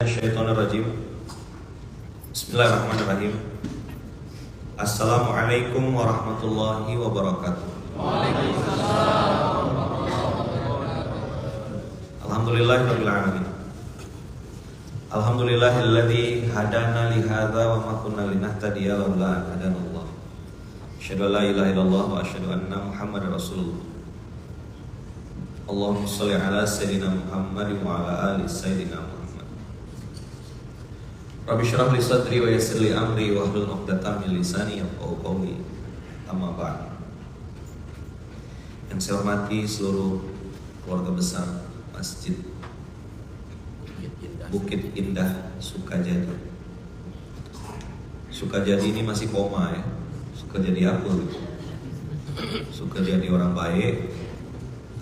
Syaitonirrajim. Bismillahirrahmanirrahim. Assalamualaikum warahmatullahi wabarakatuh. Waalaikumsalam. Alhamdulillahirabbil alamin. Alhamdulillahilladzi hadana li hadza wa ma kunna linahtadiya laula an hadanallah. Asyhadu an la ilaha illallah wa asyhadu anna Muhammadar Rasulullah. Allahumma shalli ala sayyidina Muhammad wa ala ali sayyidina Muhammad. Rabbi syrah li sadri wa yassir li amri wa hlul 'uqdatam min lisani yafqahu qawli. Amma ba'd. Yang saya hormati seluruh keluarga besar Masjid Bukit Indah Sukajadi. Sukajadi ini masih koma ya. Suka jadi apa gitu? Suka jadi orang baik.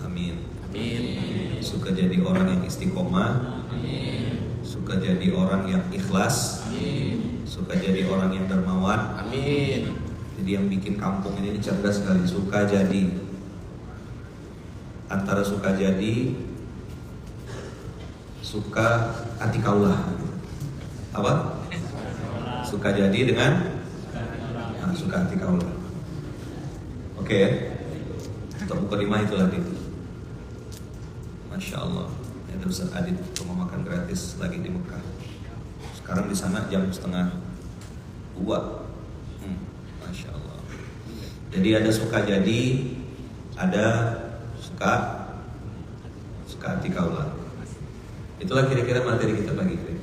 Amin. Amin. Suka jadi orang yang istiqomah. Amin. Suka jadi orang yang ikhlas. Amin. Suka jadi orang yang dermawan. Amin. Jadi yang bikin kampung ini cerdas sekali. Suka jadi. Antara suka jadi, suka hati kaulah. Apa? Suka jadi dengan suka hati kaulah. Oke ya. Untuk buku 5 itu lagi. Masya Allah. Ada Ustaz Adit rumah makan gratis lagi di Mekah. Sekarang di sana jam 1:30. Masya Allah. Jadi ada suka jadi, ada suka hati kaulah. Itulah kira-kira materi kita pagi ini.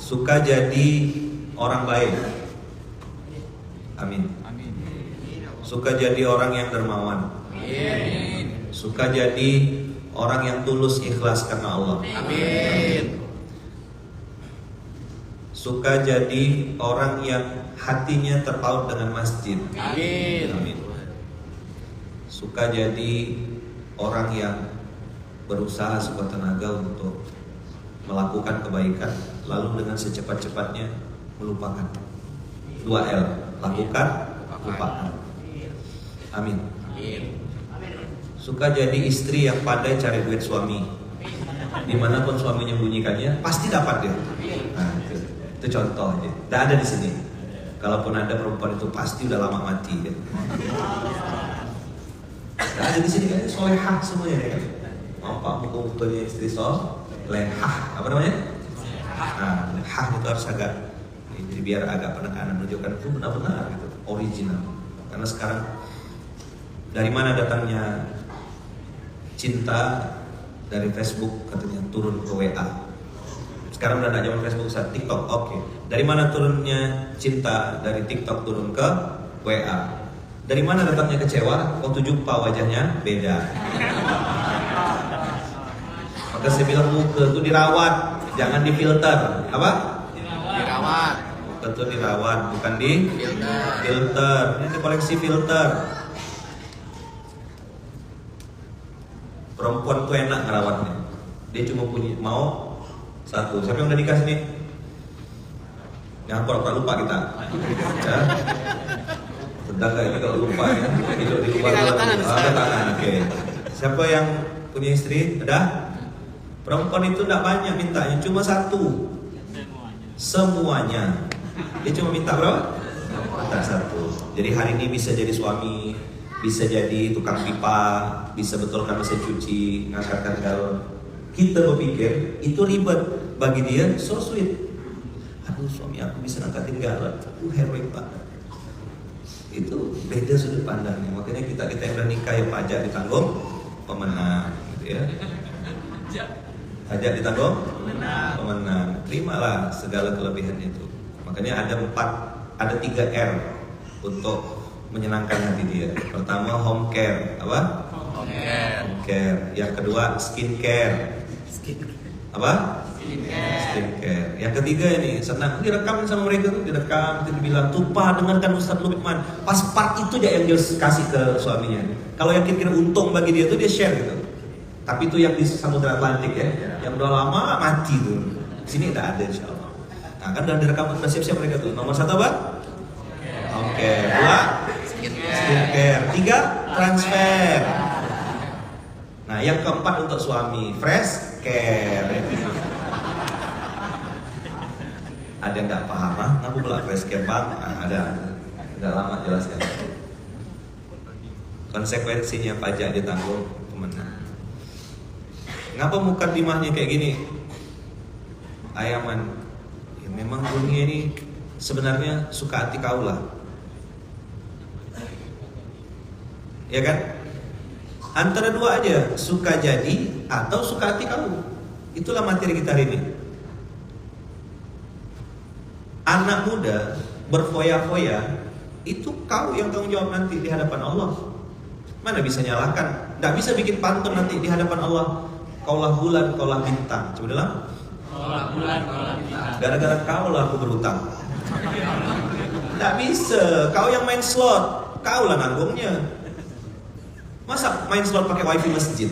Suka jadi orang baik. Amin. Suka jadi orang yang dermawan. Amin. Suka jadi orang yang tulus ikhlas karena Allah. Amin. Suka jadi orang yang hatinya terpaut dengan masjid. Amin. Amin. Suka jadi orang yang berusaha sekuat tenaga untuk melakukan kebaikan, lalu dengan secepat-cepatnya melupakan. 2L, lakukan, lupakan. Amin. Suka jadi istri yang pandai cari duit suami. Dimanapun suami menyembunyikannya, pasti dapat dia. Nah, itu contoh aja. Tidak ada di sini. Kalaupun ada perempuan itu pasti udah lama mati. Ya. Tidak ada di sini kan, solehah semuanya ya. Nampak muka-mukanya istri solehah. Apa namanya? Nah, hah itu harus agak. Jadi biar agak penekanan menunjukkan itu benar-benar gitu, original. Karena sekarang dari mana datangnya cinta? Dari Facebook katanya turun ke WA. Sekarang udah ada zaman Facebook, saat TikTok. Oke. Dari mana turunnya cinta? Dari TikTok turun ke WA. Dari mana datangnya kecewa? Waktu jumpa wajahnya beda. Maka saya bilang muka itu dirawat, jangan difilter. Apa? Dirawat. Muka itu dirawat, bukan di filter. Ini koleksi filter. Perempuan tuh enak ngerawatnya. Dia cuma punya mau satu. Siapa yang udah nikah sini? Jangan pura-pura lupa kita. Ya. Tetangga ini kalau lupa ya. Hidup di luar ada tangan. Oke. Siapa yang punya istri? Ada? Perempuan itu tidak banyak mintanya, cuma satu. Semuanya. Dia cuma minta berapa? Minta satu. Jadi hari ini bisa jadi suami, bisa jadi tukang pipa, bisa betulkan mesin cuci, ngangkatkan galon. Kita berpikir itu ribet, bagi dia so sweet. Aduh, suami aku bisa ngangkatin galon, heroik banget. Itu beda sudut pandangnya. Makanya kita yang udah nikah yang pajak ditanggung pemenang, gitu ya. Pajak ditanggung pemenang. Terimalah segala kelebihan itu. Makanya ada 3 R untuk menyenangkan hati dia. Pertama home care, apa? Home care. Yang kedua skincare. Apa? Skincare. Yang ketiga ini senang direkam sama mereka tuh, direkam itu dibilang tumpah dengarkan Ustaz Lukman. Pas part itu dia yang dia kasih ke suaminya. Kalau yang kira-kira untung bagi dia tuh dia share gitu. Tapi itu yang di Samudra Atlantik ya, yang udah lama mati tuh. Sini tidak ada insyaallah. Nah kan udah direkam, udah siap-siap mereka tuh. Nomor 1 apa? Home care. 2 skincare. 3 transfer. Nah, yang keempat untuk suami, fresh care. Ada yang nggak paham, ngapa pula fresh care bang? Nah, ada. Udah lama jelaskan. Konsekuensinya pajak ditanggung teman. Ngapa mukadimahnya kayak gini? Ayaman, ya memang dunia ini sebenarnya suka hati kau lah, ya kan? Antara dua aja, suka jadi atau suka hati kau. Itulah materi kita hari ini. Anak muda berfoya-foya, itu kau yang tanggung jawab nanti di hadapan Allah. Mana bisa nyalakan? Nggak bisa bikin pantun nanti di hadapan Allah. Kaulah bulan, kaulah bintang. Coba dalam. Kaulah bulan, kaulah bintang. Gara-gara kau lah aku berhutang. Nggak bisa. Kau yang main slot, kau lah nanggungnya. Masa main slot pakai wifi masjid?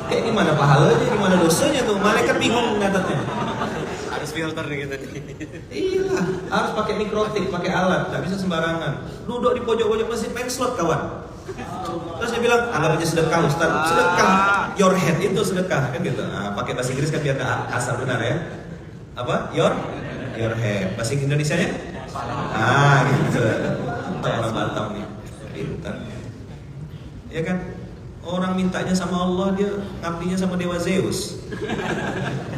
Kayak gimana pahalanya, gimana dosanya tuh? Malaikat bingung ngatatnya. Harus filter gitu nih. Iya, harus pakai mikrotik, pakai alat, nggak bisa sembarangan. Duduk di pojok-pojok masjid main slot kawan. Terus dia bilang, anggap aja sedekah Ustaz. Sedekah, your head itu sedekah kan gitu. Nah, pakai bahasa Inggris kan biar nggak kasar, benar ya? Apa? Your head. Bahasa Indonesianya? Ah gitu. Untuk orang Batam nih, pintar. Ya kan? Orang mintanya sama Allah, dia ngabdinya sama Dewa Zeus.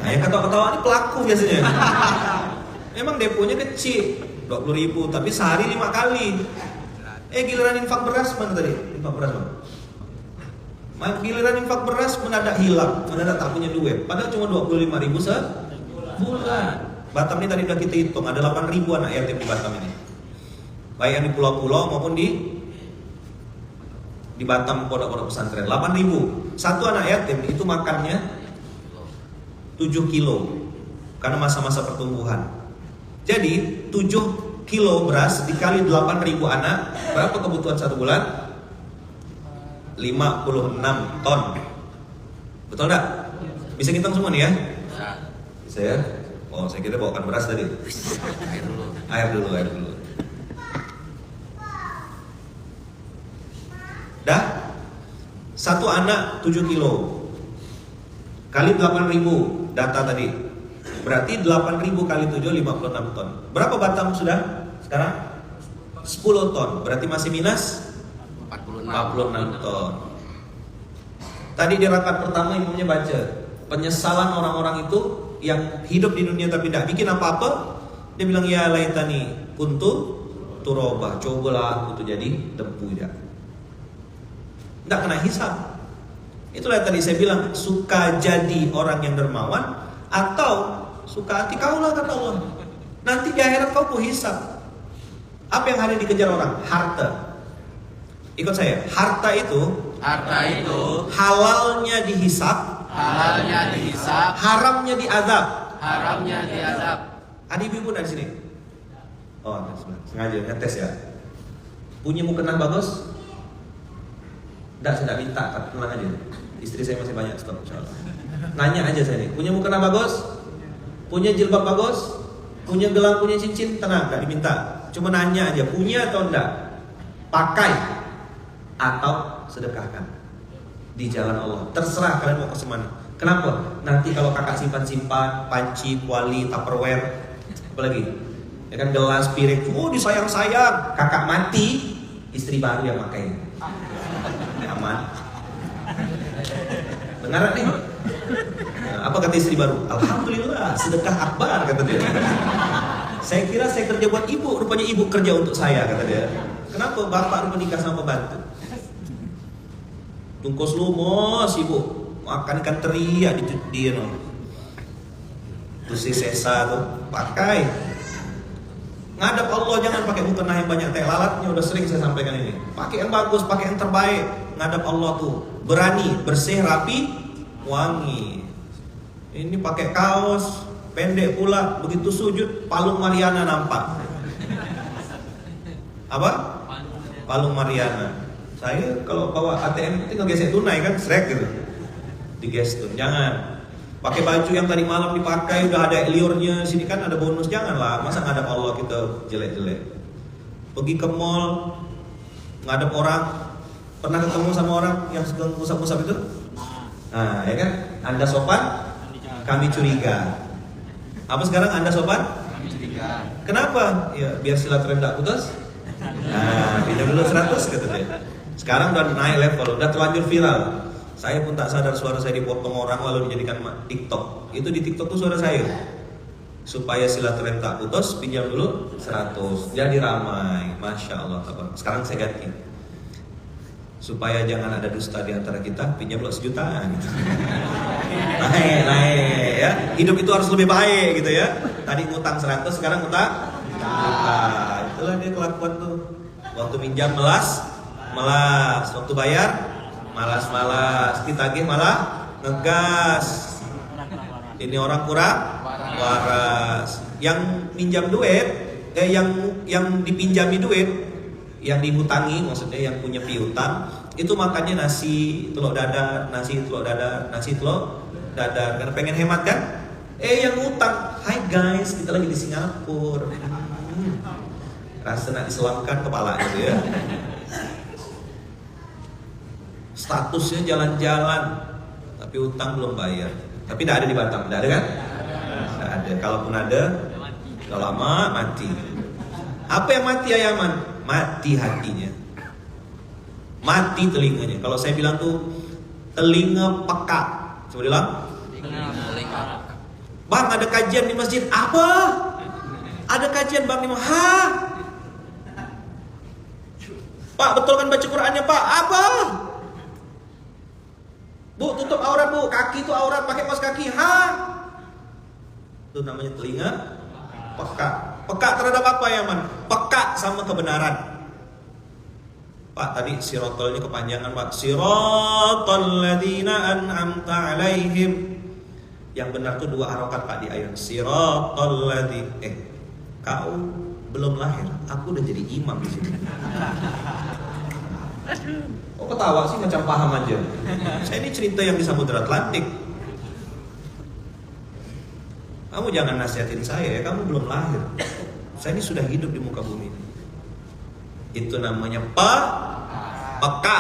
Nah, yang ketawa-ketawa ini pelaku biasanya. Memang deponya kecil, 20.000, tapi sehari 5 kali. Giliran infak beras mana tadi? Infak beras mana? Giliran infak beras mendadak hilang, mendadak tak punya duit. Padahal cuma 25.000 sebulan. Batam ini tadi udah kita hitung, ada 8.000 anak yatim di Batam ini. Baik yang di pulau-pulau maupun di Batam pondok-pondok pesantren. 8.000. Satu anak yatim itu makannya 7 kilo karena masa-masa pertumbuhan. Jadi 7 kilo beras dikali 8.000 anak, berapa kebutuhan satu bulan? 56 ton. Betul enggak? Bisa ngitung semua nih ya? Bisa ya? Oh, saya kira bawakan beras tadi. Air dulu. Dah? Satu anak 7 kilo kali 8.000 data tadi. Berarti 8.000 kali 7 56 ton. Berapa Batam sudah sekarang? 10 ton. Berarti masih minus 46 ton. Tadi di rakaat pertama imamnya baca penyesalan orang-orang itu yang hidup di dunia tapi tidak bikin apa-apa. Dia bilang ya laitani kuntu turabah. Cobalah aku tuh jadi debu ya. Tidak kena hisab. Itulah tadi saya bilang, suka jadi orang yang dermawan atau suka hati kau lah kata Allah. Nanti di akhirat kau pun hisab. Apa yang hari dikejar orang? Harta. Ikut saya. Harta itu halalnya dihisab, haramnya diazab. Ada ibu-ibu dari sini? Oh, sengaja ngetes ya. Punya mukena bagus? Enggak, saya tidak minta, tapi tenang aja. Istri saya masih banyak stok, insyaallah. Nanya aja saya nih, punya mukena bagus? Punya jilbab bagus? Punya gelang, punya cincin? Tenang, enggak diminta. Cuma nanya aja, punya atau enggak? Pakai atau sedekahkan di jalan Allah. Terserah kalian mau ke mana. Kenapa? Nanti kalau kakak simpan-simpan panci, kuali, tupperware, apa lagi? Ya kan gelas, piring, oh disayang-sayang. Kakak mati, istri baru yang pakai. Aman. Dengar nih. Apa kata istri baru? Alhamdulillah, sedekah akbar kata dia. Saya kira saya kerja buat ibu, rupanya ibu kerja untuk saya kata dia. Kenapa bapak menikah sama pembantu? Tungkos lumos ibu, makan ikan teri ya di no. Terus si sesa tuh pakai. Ngadap Allah jangan pakai mukena yang banyak teh lalatnya, udah sering saya sampaikan ini. Pakai yang bagus, pakai yang terbaik. Ngadap Allah tuh berani, bersih, rapi, wangi. Ini pakai kaos pendek pula, begitu sujud palung Mariana nampak. Apa? Palung Mariana. Saya kalau bawa ATM tinggal gesek tunai kan, srek gitu. Digestur, jangan. Pakai baju yang tadi malam dipakai udah ada liurnya, sini kan ada bonus, janganlah. Masa ngadap Allah kita jelek-jelek. Pergi ke mall ngadap orang Pernah ketemu sama orang yang sedang musab-musab itu? Nah, ya kan? Anda sopan, kami curiga. Apa sekarang Anda sopan? Kami curiga. Kenapa? Ya biar silaturahmi tak putus. Nah, pinjam dulu 100 kata dia. Sekarang udah naik level, udah terlanjur viral. Saya pun tak sadar suara saya dipotong orang lalu dijadikan TikTok. Itu di TikTok tuh suara saya. Supaya silaturahmi tak putus, pinjam dulu 100. Jadi ramai, masya Allah. Sekarang saya ganti. Supaya jangan ada dusta di antara kita, pinjam dulu 1 juta. Gitu. Naik, ya. Hidup itu harus lebih baik gitu ya. Tadi ngutang 100, sekarang ngutang 1 juta. Itulah dia kelakuan tuh. Waktu minjam melas. Waktu bayar malas. Ditagih malah ngegas. Ini orang kurang waras. Yang pinjam duit, yang dipinjami duit, yang dihutangi, maksudnya yang punya piutang, itu makannya nasi telur dadar. Karena pengen hemat kan? Yang utang, hai guys, kita lagi di Singapura. Rasa nak diselamkan kepala gitu ya. Statusnya jalan-jalan, tapi utang belum bayar. Tapi tidak ada di Batam, tidak ada kan? Tidak ada. Kalaupun ada, udah lama mati. Apa yang mati ya Yaman? Mati hatinya, mati telinganya. Kalau saya bilang tuh telinga peka. Coba bilang. Bang, ada kajian di masjid. Apa? Ada kajian bang di mana? Pak, betul kan baca Qurannya Pak? Apa? Bu, tutup aurat bu, kaki itu aurat, pakai kaos kaki. Itu namanya telinga peka. Peka terhadap apa ya man? Peka sama kebenaran. Pak, tadi sirotolnya kepanjangan Pak. Sirotol ladina an'amta alaihim. Yang benar tuh 2 harokat Pak di ayat. Sirotol ladhi. Kau belum lahir, aku udah jadi imam di sini. Kok ketawa sih macam paham aja. Saya ini cerita yang di Samudra Atlantik. Kamu jangan nasihatin saya, kamu belum lahir. Saya ini sudah hidup di muka bumi. Itu namanya peka.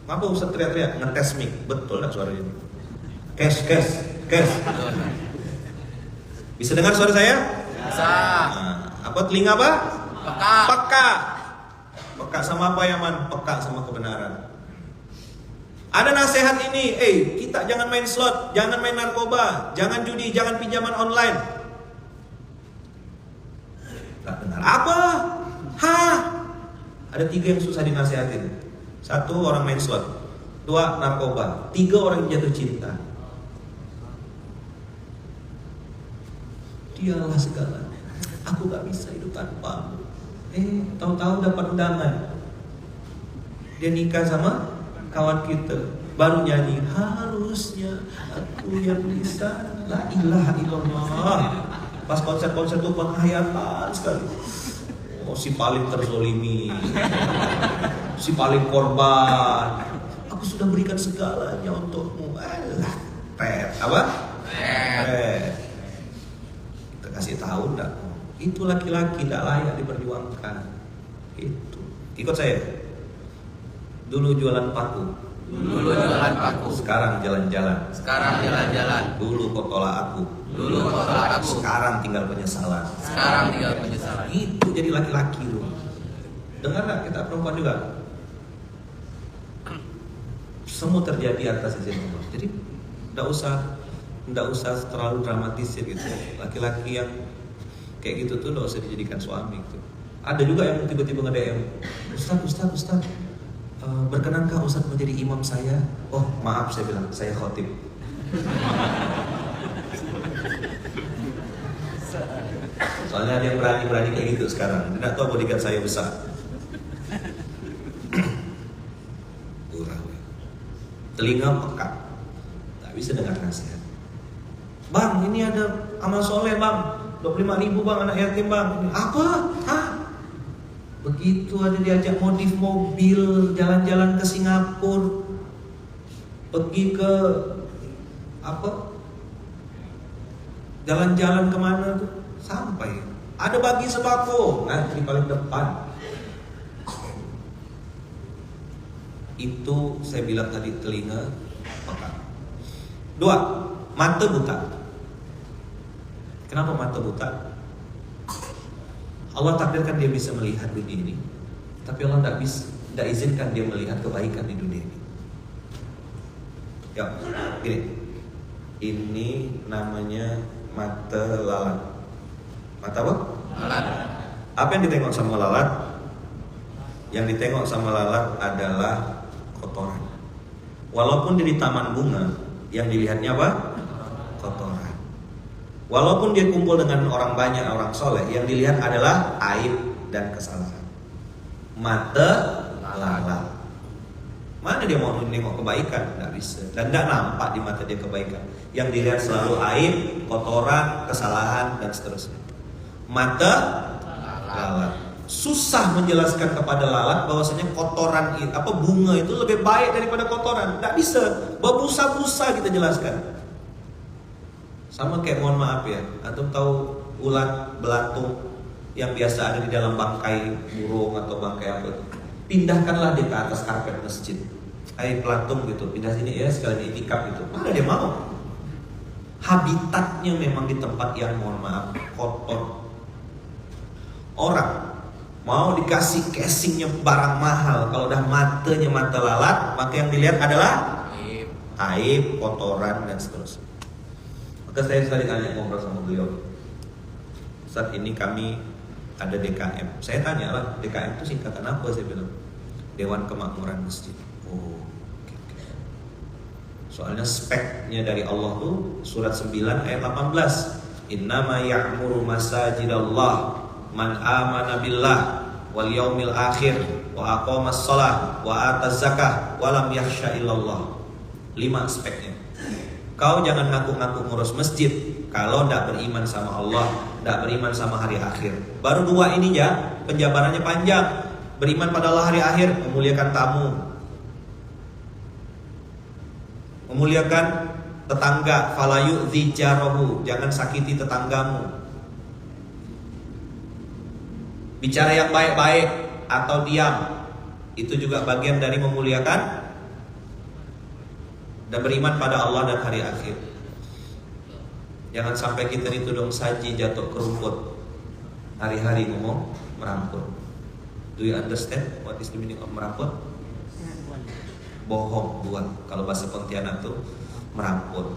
Ngapa Ustaz teriak-teriak? Ngetes mic, betul gak suara ini? Kes. Bisa dengar suara saya? Bisa. Apa telinga apa? Peka. Peka sama apa ya man? Peka sama kebenaran. Ada nasihat ini, kita jangan main slot, jangan main narkoba, jangan judi, jangan pinjaman online. Gak benar. Apa? Ada 3 yang susah dinasihatin. 1, orang main slot. 2, narkoba. 3, orang yang jatuh cinta. Dialah segala. Aku gak bisa hidup tanpamu. Tahu-tahu dapat undangan. Dia nikah sama kawan kita, baru nyanyi harusnya aku yang bisa. La ilaha illallah. Pas konser-konser tuh penghayatan sekali. Si paling terzolimi, si paling korban. Aku sudah berikan segalanya untukmu. Apa? Kita kasih tahu enggak? Itu laki-laki tidak layak diperjuangkan. Itu. Ikut saya. Dulu jualan paku. Sekarang jalan-jalan. Dulu kau tolak aku. Sekarang tinggal penyesalan. Itu jadi laki-laki lu. Dengar nggak kita perempuan juga? Semua terjadi atas izin Allah. Jadi nggak usah terlalu dramatisir gitu. Laki-laki yang kayak gitu tuh nggak usah dijadikan suami gitu. Ada juga yang tiba-tiba nge-DM, Ustaz, berkenankah Ustaz menjadi imam saya? Oh maaf, saya bilang, saya khotib. Soalnya ada yang berani kayak gitu sekarang. Tidak tahu bodyguard saya besar. Telinga peka, tak bisa dengar nasihat. Bang, ini ada amal soleh bang, 25.000 bang, anak yatim bang. Apa? Begitu ada diajak modif mobil, jalan-jalan ke Singapura, pergi ke jalan-jalan kemana tuh, sampai ada bagi sembako, ngantri paling depan. Itu saya bilang tadi telinga peka. 2, mata buta. Kenapa mata buta? Allah takdirkan dia bisa melihat dunia ini, tapi Allah tidak izinkan dia melihat kebaikan di dunia ini. Ya, gini. Ini namanya mata lalat. Mata apa? Lalat. Apa yang ditengok sama lalat? Yang ditengok sama lalat adalah kotoran. Walaupun dia di taman bunga, yang dilihatnya apa? Kotoran. Walaupun dia kumpul dengan orang banyak, orang soleh, yang dilihat adalah aib dan kesalahan. Mata lalat. Mana dia mau nengok kebaikan? Tidak bisa. Dan tidak nampak di mata dia kebaikan. Yang dilihat selalu aib, kotoran, kesalahan, dan seterusnya. Mata lalat. Susah menjelaskan kepada lalat bahwasanya kotoran bunga itu lebih baik daripada kotoran. Tidak bisa. Berbusa-busa kita jelaskan. Sama kayak, mohon maaf ya, antum tahu ulat belatung yang biasa ada di dalam bangkai burung atau bangkai apa itu? Pindahkanlah dia ke atas karpet masjid. Hai pelatung gitu, pindah sini ya sekalian itikaf gitu. Mana dia mau? Habitatnya memang di tempat yang, mohon maaf, kotor. Orang mau dikasih casingnya barang mahal, kalau udah matanya mata lalat, maka yang dilihat adalah aib, kotoran, dan seterusnya. Maka saya tadi tanya, ngobrol sama beliau, saat ini kami ada DKM. Saya tanya lah, DKM itu singkatan apa? Saya bilang Dewan Kemakmuran Masjid. Oh, okay. Soalnya speknya dari Allah tuh surat 9 ayat 18. Innama ya'muru masajidallah man amana billah wal yaumil akhir wa aqamas shalah wa ataz zakah wa lam yakhsha illallah. 5 aspeknya. Kau jangan ngaku-ngaku ngurus masjid kalau tidak beriman sama Allah, tidak beriman sama hari akhir. Baru 2 ini ya, penjabarannya panjang. Beriman pada Allah, hari akhir, memuliakan tamu, memuliakan tetangga, fala yu'dzi jarahu, jangan sakiti tetanggamu. Bicara yang baik-baik atau diam, itu juga bagian dari memuliakan dan beriman pada Allah dan hari akhir. Jangan sampai kita dituduh saji jatuh ke rumput, hari-hari ngomong meramput. Do you understand what is the meaning of meramput? Bohong buat. Kalau bahasa Pontianak tuh meramput.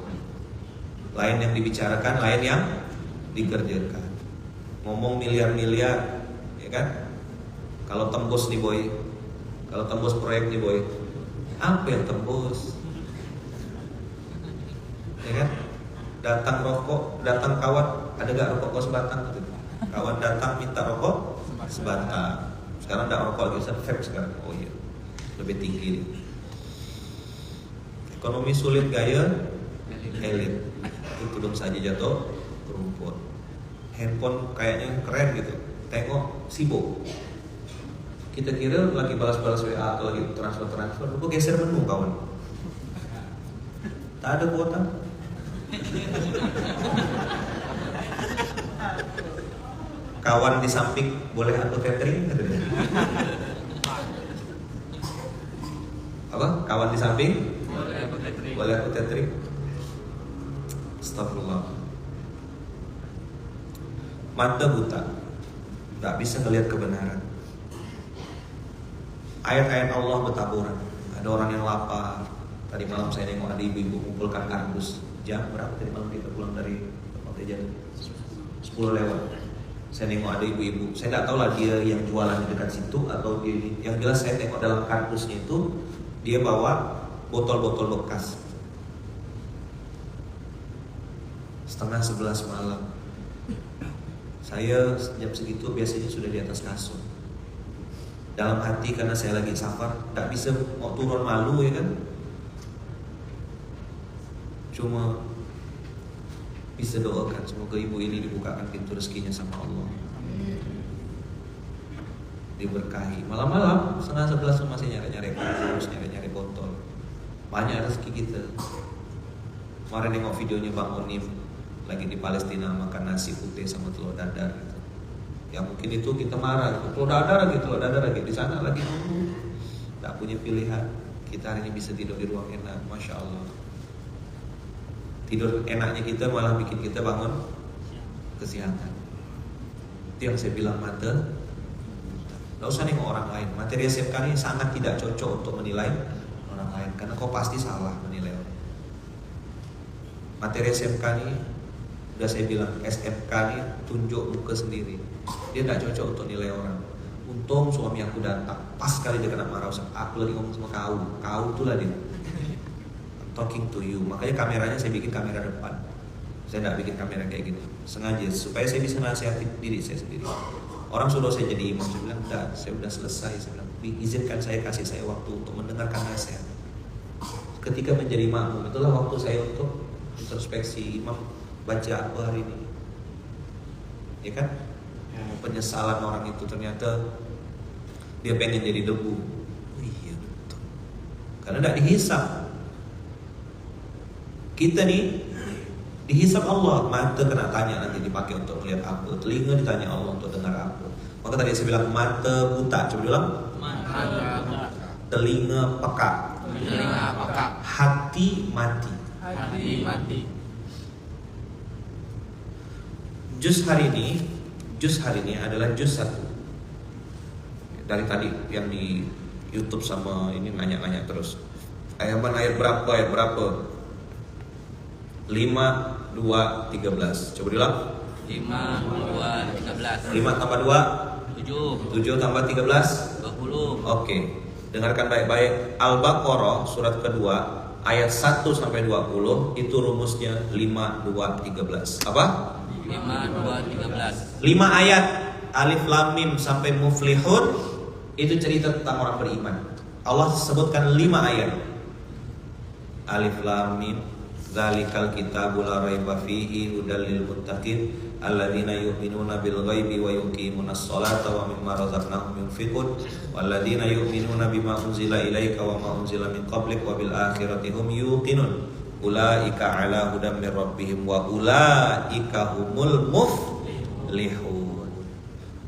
Lain yang dibicarakan, lain yang dikerjakan. Ngomong miliar-miliar, ya kan? Kalau tembus nih boy, kalau tembus proyek nih boy, apa yang tembus? Ya kan? Datang rokok, datang kawan, ada gak rokok kau sebatang? Kawan datang minta rokok sebatang. Sekarang tidak rokok lagi, Ustaz, vape sekarang. Oh iya, lebih tinggi. Ekonomi sulit, gaya elit. Itu dong saja jatuh ke rumput. Handphone kayaknya keren gitu, tengok sibuk. Kita kira lagi balas-balas WA atau lagi transfer, lu geser menu kawan. Tak ada kuota. Kawan di samping boleh aku catering? Apa? Kawan di samping boleh aku catering? Astagfirullah. Mata buta, tak bisa melihat kebenaran. Ayat-ayat Allah bertaburan. Ada orang yang lapar. Tadi malam saya nengok ada ibu-ibu kumpulkan kardus. Jam berapa tadi malam kita pulang dari Hotel Jam? 10 lewat. Saya nengok ada ibu-ibu. Saya tidak tahu lah dia yang jualan di dekat situ atau dia. Yang jelas saya tengok dalam kardusnya itu dia bawa botol-botol bekas. 10:30 malam. Saya jam segitu biasanya sudah di atas kasur. Dalam hati karena saya lagi safar, tak bisa mau turun, malu ya kan. Cuma bisa doakan semoga ibu ini dibukakan pintu rezekinya sama Allah. Diberkahi. Malam-malam 10:30 masih nyari-nyari kardus, nyari-nyari botol. Banyak rezeki kita. Kemarin nengok videonya Bang Onif lagi di Palestina makan nasi putih sama telur dadar gitu. Ya mungkin itu kita marah, telur dadar lagi di sana lagi, tak punya pilihan. Kita hari ini bisa tidur di ruang enak, Masya Allah. Tidur enaknya kita malah bikin kita bangun kesehatan. Itu yang saya bilang mata. Gak usah nengok orang lain. Materi SMK ini sangat tidak cocok untuk menilai orang lain, karena kau pasti salah menilai orang. Materi SMK ini, udah saya bilang, SMK ini tunjuk muka sendiri. Dia gak cocok untuk nilai orang. Untung suami aku datang, pas kali dia kena marah. Aku lagi ngomong sama kau itulah dia. I'm talking to you. Makanya kameranya saya bikin kamera depan. Saya tidak bikin kamera kayak gini, sengaja supaya saya bisa nasihati diri saya sendiri. Orang suruh saya jadi imam, saya bilang enggak, saya sudah selesai. Saya bilang, izinkan saya, kasih saya waktu untuk mendengarkan nasihat. Ketika menjadi makmum, itulah waktu saya untuk introspeksi. Imam baca apa hari ini, ya kan? Penyesalan orang itu ternyata dia pengen jadi debu. Oh iya betul, karena tidak dihisap. Kita nih dihisap Allah. Mata kena tanya nanti dipakai untuk melihat apa, telinga ditanya Allah untuk dengar apa. Maka tadi saya bilang mata buta, coba bilang Mata buta. telinga peka, Telinga peka. hati mati. Hati mati. Juz hari ini adalah juz 1. Dari tadi yang di YouTube sama ini nanya-nanya terus. Ayat berapa? 5, 2, 13. Coba bilang 5, 2, 13. 5 tambah 2 7, 7 tambah 13 20. Oke. Dengarkan baik-baik. Al-Baqarah surat kedua ayat 1 sampai 20 itu rumusnya 5, 2, 13. Apa? 5, 2, 13. 5 ayat Alif Lam Mim sampai Muflihun itu cerita tentang orang beriman. Allah sebutkan 5 ayat. Alif Lam Mim, Dzalikal kitabu la raiba fihi hudal lil muttaqin alladzina yu'minuna bil ghaibi wa yuqimunas sholata wa mimma razaqnahum yunfiqun walladzina yu'minuna bima unzila ilaika wa ma unzila min qablik wa bil akhirati hum yuqinun ulaika ala hudam mir rabbihim wa ulaika humul muflihun.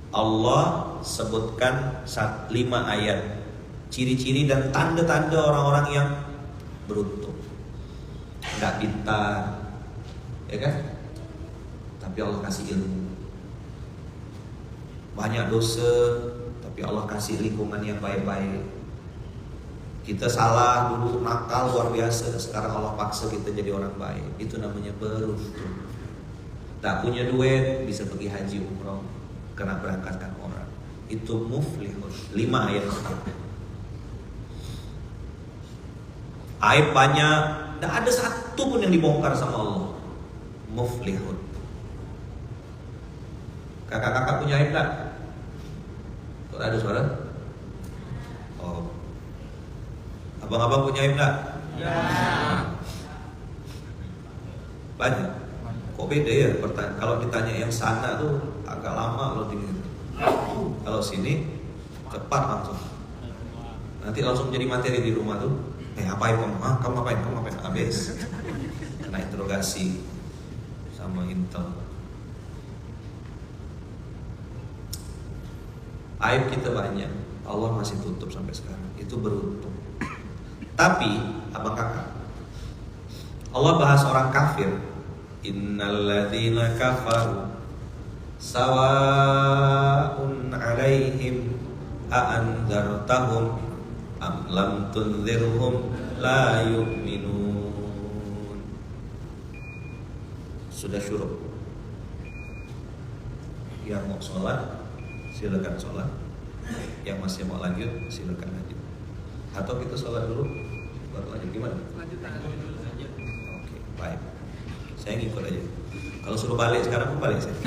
Allah sebutkan 5 ayat ciri-ciri dan tanda-tanda orang-orang yang beruntung. Nggak pintar, ya kan? Tapi Allah kasih ilmu. Banyak dosa, tapi Allah kasih lingkungan yang baik-baik. Kita salah dulu, nakal luar biasa, sekarang Allah paksa kita jadi orang baik. Itu namanya beruntung. Tak punya duit, bisa pergi haji umroh, kena berangkatkan orang. Itu muflihun. 5 ayat. Aib banyak, tidak ada satu pun yang dibongkar sama Allah. Muflihun. Kakak-kakak punya aib tak? Kok ada suara? Oh. Abang-abang punya aib tak? Ya. Banyak. Kok beda ya pertanyaan? Kalau ditanya yang sana tuh agak lama loh tinggal. Kalau sini cepat langsung. Nanti langsung jadi materi di rumah tuh. Apain kamu? Kamu ngapain? Habis kena interogasi sama Intel. Aib kita banyak, Allah masih tutup sampai sekarang. Itu beruntung. Tapi abang kakak, Allah bahas orang kafir. Innalladzina kafaru sawa'un 'alaihim a'anzartahum am lam tunzirhum la yu'minun. Sudah syuruk. Yang mau sholat silakan sholat, yang masih mau lanjut silakan lanjut. Atau kita sholat dulu baru lanjut, gimana? Oke, baik. Saya ngikut aja. Kalau suruh balik sekarang pun balik saya.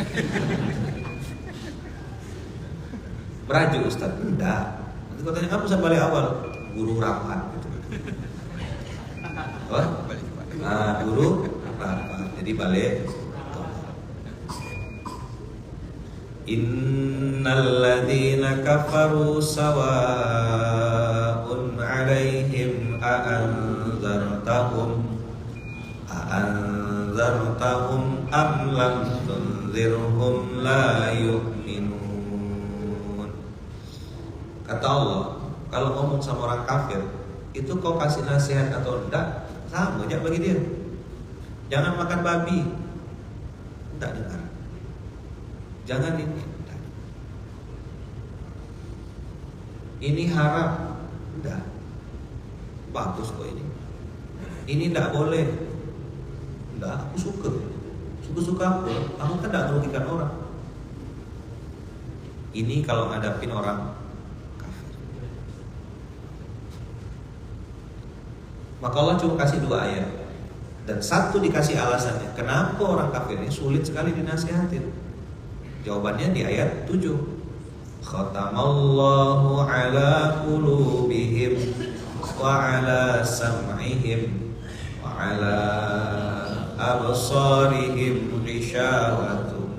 Merajuk Ustaz? Enggak. Nanti kau tanya, kamu bisa balik awal? Guru rapat gitu. Apa? Guru rapat. Jadi balik. Innalladzina kafaru sawa'un 'alaihim a'anzartahum am lam tunzirhum la yu'minun. Kata Allah, kalau ngomong sama orang kafir, Itu kau kasih nasihat atau enggak, sama aja bagi dia. Jangan makan babi, enggak dengar. Jangan ini, enggak. Ini haram, enggak. Bagus kok ini. Ini enggak boleh. Enggak, aku suka. Suka-suka aku kan enggak merugikan orang. Ini kalau ngadapin orang kafir. Maka Allah cuma kasih 2 ayat. Dan satu dikasih alasannya. Kenapa orang kafir ini sulit sekali dinasihatin? Jawabannya di ayat 7. Khatamallahu ala qulubihim wa ala sam'ihim wa ala absarihim ghishawatun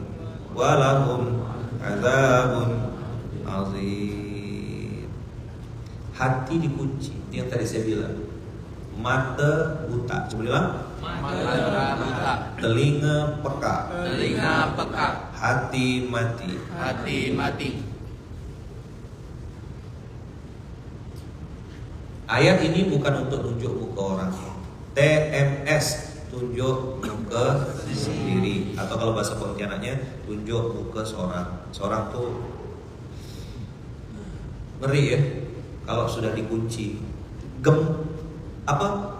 wa lahum adzabun azim. Hati dikunci, itu yang tadi saya bilang. Mata buta, coba bilang. Mata buta, Telinga peka, telinga peka, hati mati. hati mati. Ayat ini bukan untuk tunjuk muka orang. TMS, tunjuk muka sendiri. Atau kalau bahasa Pontianaknya, tunjuk muka seorang. Seorang tuh ngeri ya. Kalau sudah dikunci,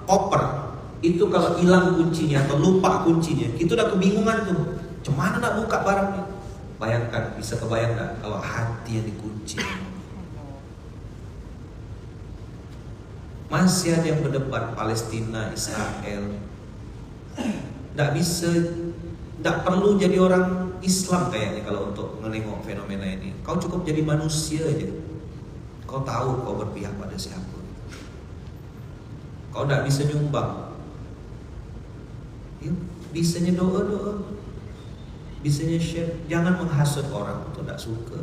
koper itu kalau hilang kuncinya atau lupa kuncinya, itu udah kebingungan tuh. Cemana nak buka barangnya? Bayangkan, bisa kebayang nggak kalau hati yang dikunci? Masih ada yang berdebat Palestina, Israel. Nggak bisa, nggak perlu jadi orang Islam kayaknya kalau untuk menengok fenomena ini. Kau cukup jadi manusia aja. Kau tahu kau berpihak pada siapa. Kau nggak bisa nyumbang. Ya, bisanya doa-doa. Bisanya share. Jangan menghasut orang untuk nggak suka.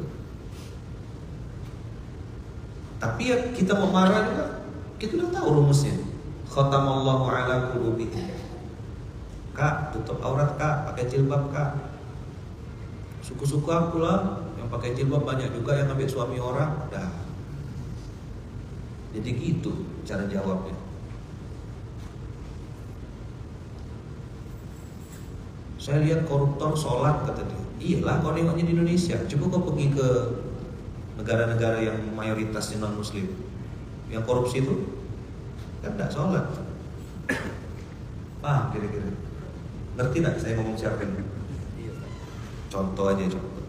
Tapi ya kita mau marah juga. Kita udah tahu rumusnya. Khatamallahu ala qulubihim. Kak, tutup aurat kak, pakai jilbab kak. Suku-suku aku lah, yang pakai jilbab banyak juga yang ambil suami orang. Dah. Jadi gitu cara jawabnya. Saya lihat koruptor sholat kata dia. Iyalah, kau nengoknya di Indonesia. Coba kau pergi ke negara-negara yang mayoritasnya non muslim. Yang korupsi itu kan tidak sholat. Paham kira-kira? Ngerti tidak saya ngomong siapa ini? Contoh aja contoh.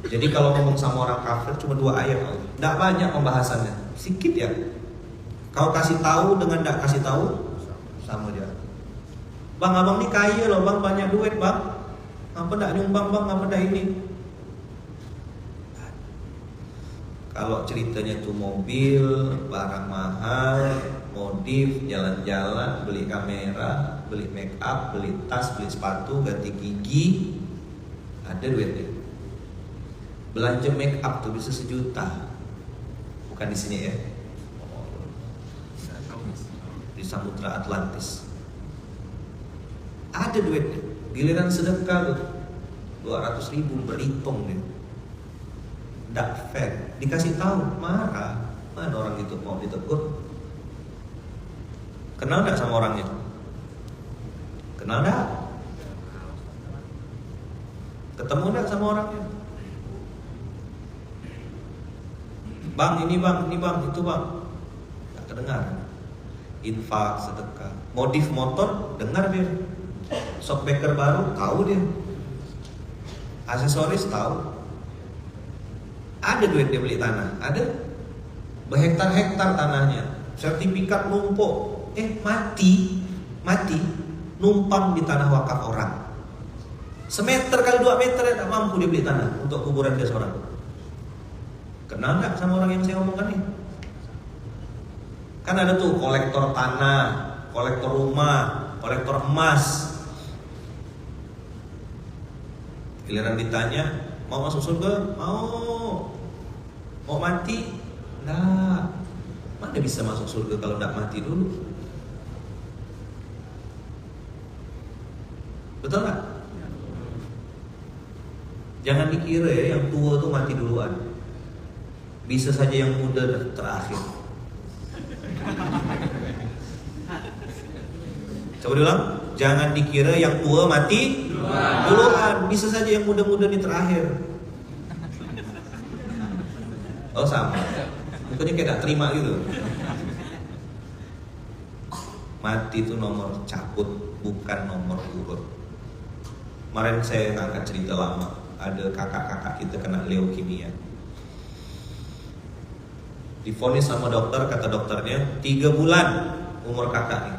Jadi kalau ngomong sama orang kafir cuma 2 ayat, tidak banyak pembahasannya, sedikit ya. Kau kasih tahu dengan tidak kasih tahu sama dia. Bang, abang ini kaya loh bang, banyak duit bang. Apa tidak nyumbang bang, apa tidak ini? Kalau ceritanya tuh mobil, barang mahal, modif, jalan-jalan, beli kamera, beli make up, beli tas, beli sepatu, ganti gigi, ada duitnya. Belanja make up tuh bisa 1 juta. Bukan di sini ya. Di Samudra Atlantis. Ada duitnya. Giliran sedekah tuh 200.000 berhitung dia. Nggak fair. Dikasih tahu marah. Mana orang itu mau ditegur? Kenal nggak sama orangnya? Kenal nggak? Ketemu nggak sama orangnya? Bang, ini bang, itu bang. Nggak kedengar. Infak, sedekah. Modif motor, dengar dia. Shockbreaker baru, tahu dia. Aksesoris tahu. Ada duit dia beli tanah, ada berhektar-hektar tanahnya, sertifikat numpuk, mati, numpang di tanah wakaf orang. 1 meter kali 2 meter tidak mampu dia beli tanah untuk kuburan dia seorang. Kenal nggak sama orang yang saya omongkan nih? Kan ada tuh kolektor tanah, kolektor rumah, kolektor emas. Giliran ditanya, mau masuk surga? Mau mati? Nah, mana bisa masuk surga kalau tidak mati dulu? Betul nggak? Jangan dikira ya yang tua tuh mati duluan. bisa saja yang muda terakhir. Coba diulang, jangan dikira yang tua mati duluan, bisa saja yang muda-muda ini terakhir. Oh sama, mukanya kayak gak terima gitu. Mati itu nomor cabut, bukan nomor urut. Kemarin saya ngangkat cerita lama, ada kakak-kakak kita kena leukemia. Divonis sama dokter, kata dokternya 3 bulan umur kakak nih.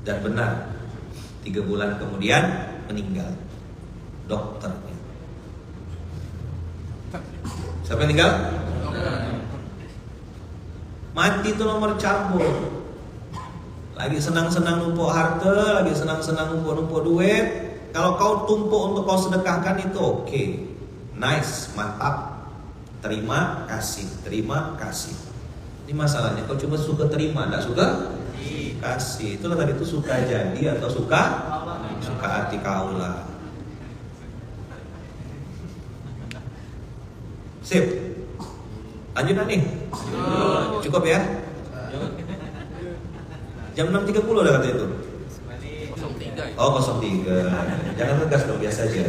Dan benar, 3 bulan kemudian meninggal dokternya. Siapa yang meninggal? Mati itu nomor cabut. Lagi senang-senang numpuk harta, lagi senang-senang numpuk duit. Kalau kau tumpuk untuk kau sedekahkan itu oke. Nice, mantap. Terima kasih, terima kasih. Ini masalahnya kau cuma suka terima, enggak suka kasih. Itulah tadi itu suka jadi atau suka hati kau lah. Sip. Lanjut nih. Cukup ya? Jam 6.30 udah kata itu. 03 ya? Oh 03. Jangan ngegas dong, biasa aja.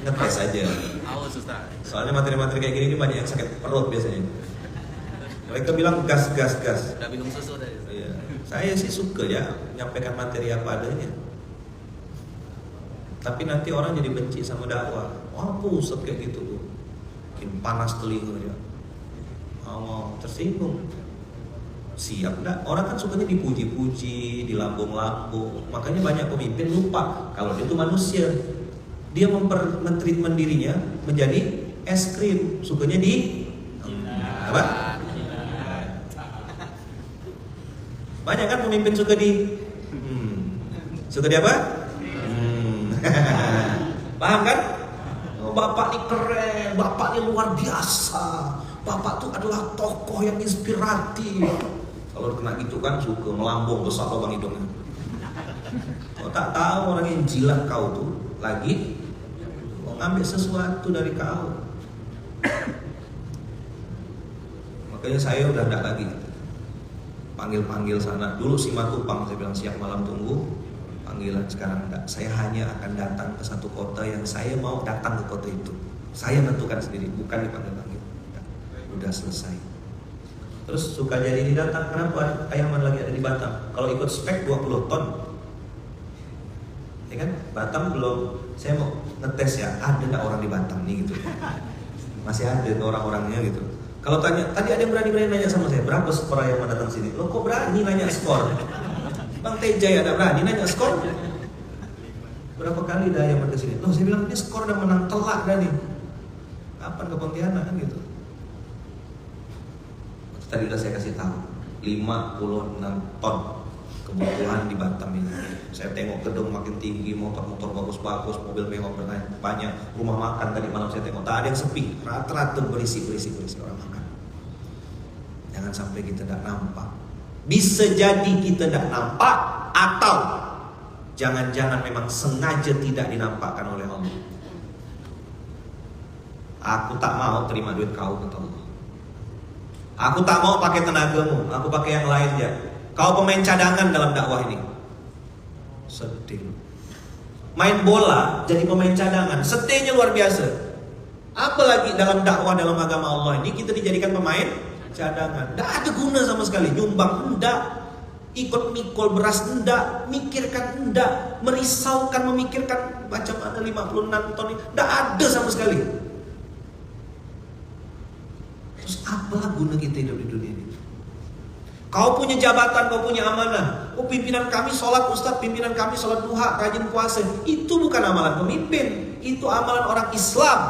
Ngetes aja. Awas Ustaz. Soalnya materi-materi kayak gini ini banyak yang sakit perut biasanya. Mereka bilang gas. Udah minum susu tadi. Iya. Saya sih suka ya menyampaikan materi apa adanya. Tapi nanti orang jadi benci sama dakwah. Wah pusat kayak gitu tuh. Bikin panas telinga ya. Mau tersinggung. Siap enggak? Orang kan sukanya dipuji-puji, dilambung-lambung. Makanya banyak pemimpin lupa kalau dia itu manusia. Dia men-treatment dirinya menjadi es krim. Sukanya di apa? Banyak kan pemimpin suka di suka di apa? Paham kan? Oh, Bapak ini keren, Bapak ini luar biasa. Bapak tuh adalah tokoh yang inspiratif. Kalau kena gitu kan suka melambung besar lubang hidungnya. Kau tak tahu orang yang jilat kau tuh lagi mau ngambil sesuatu dari kau. Makanya saya udah enggak lagi panggil sana. Dulu si Matupang saya bilang siap malam tunggu. Panggilan sekarang enggak. Saya hanya akan datang ke satu kota yang saya mau datang ke kota itu. Saya menentukan sendiri, bukan dipanggil-panggil. Udah selesai. Terus suka jadi datang. Kenapa Ayaman lagi ada di Batam? Kalau ikut spek 20 ton. Ya kan? Batam belum. Saya mau ngetes ya, ada nggak orang di Batam nih gitu. Masih ada orang-orangnya gitu. Kalau tanya, tadi ada yang berani-berani nanya sama saya, berapa skor Ayaman datang sini? Lo kok berani nanya skor? Bang Tejay ada berani nanya skor? Berapa kali dah Ayaman kesini? Loh saya bilang ini skor udah menang telak dah nih. Kapan ke Pontianak kan gitu? Tadi udah saya kasih tahu 56 ton kebutuhan di Batam ini. Saya tengok gedung makin tinggi, motor-motor bagus-bagus, mobil mewah banyak, rumah makan tadi malam saya tengok tak ada yang sepi, rata-rata berisi orang makan. Jangan sampai kita tidak nampak. Bisa jadi kita tidak nampak atau jangan-jangan memang sengaja tidak dinampakkan oleh Allah. Aku tak mau terima duit kau, kata Allah. Aku tak mau pakai tenagamu, aku pakai yang lain ya. Kau pemain cadangan dalam dakwah ini. Sedih. Main bola jadi pemain cadangan, sedihnya luar biasa. Apalagi dalam dakwah dalam agama Allah ini kita dijadikan pemain cadangan. Tidak ada guna sama sekali. Nyumbang enggak, ikut mikul beras enggak, mikirkan enggak, merisaukan memikirkan macam mana 56 ton ini. Tidak ada sama sekali. Terus apalah guna kita hidup di dunia ini? Kau punya jabatan, kau punya amanah. Oh pimpinan kami sholat Ustaz, pimpinan kami sholat duha, rajin puasa. Itu bukan amalan pemimpin, itu amalan orang Islam.